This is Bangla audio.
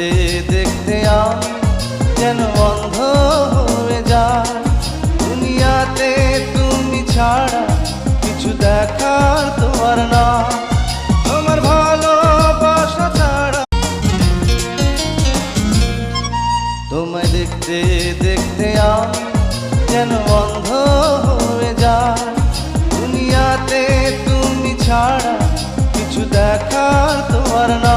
দেখতে দেখতে আমি যেন অন্ধ হয়ে যায়। দুনিয়াতে তুমি ছাড়া কিছু দেখার তোমার না, তোমার ভালোবাসা ছাড়া। তোমায় দেখতে দেখতে আমি যেন অন্ধ হয়ে যায়। দুনিয়াতে তুমি ছাড়া কিছু দেখার তোমার না।